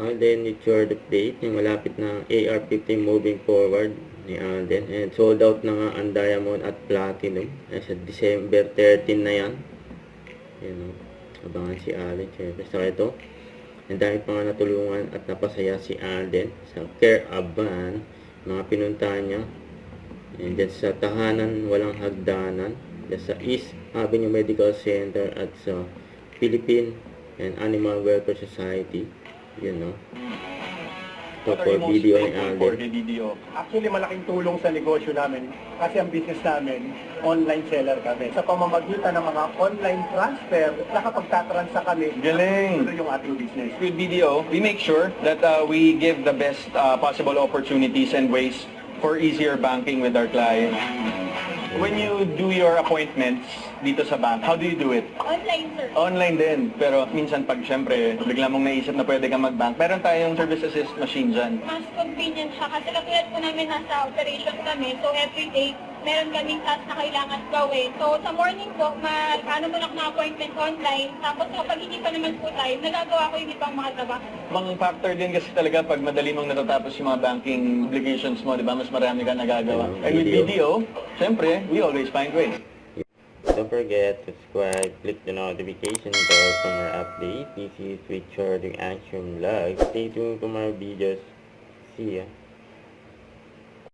Then Richard update, yung malapit na AR-15 moving forward ni Alden. And sold out na nga ang Diamond at Platinum. Sa December 13 na yan. Yan o. Abangan si Alden. Siyempre sa ito. Ang dami pa nga natulungan at napasaya si Alden sa Care Aban. Mga pinuntahan niya. And then sa Tahanan Walang Hagdanan. Sa East Avenue Medical Center at sa Philippine and Animal Welfare Society. Yun, no? Ito for video ni Alden. Actually, malaking tulong sa negosyo namin kasi ang business namin, online seller kami. Sa pamamagitan ng mga online transfer, nakapagtatransa kami. Galing! Ito yung ating business. With BDO, we make sure that we give the best possible opportunities and ways for easier banking with our clients. When you do your appointments dito sa bank, how do you do it? Online, sir. Online din. Pero minsan pag syempre, bigla mong naisip na pwede kang mag-bank, meron tayong service assist machine dyan. Mas convenient siya kasi katulad po namin nasa operation kami. So every day, meron kaming task na kailangan gawin. So sa morning po, ano mo lang na appointment online. Tapos kapag hindi pa naman po tayo, nagagawa ko yung ibang mga trabaho. Mga factor din kasi talaga pag madali mong natatapos yung mga banking obligations mo, di ba? Mas marami ka nagagawa. And with BDO, syempre, we always find ways. Don't forget to subscribe, click the notification bell for more updates. This is Richard Action Vlog. Stay tuned for more videos. See ya.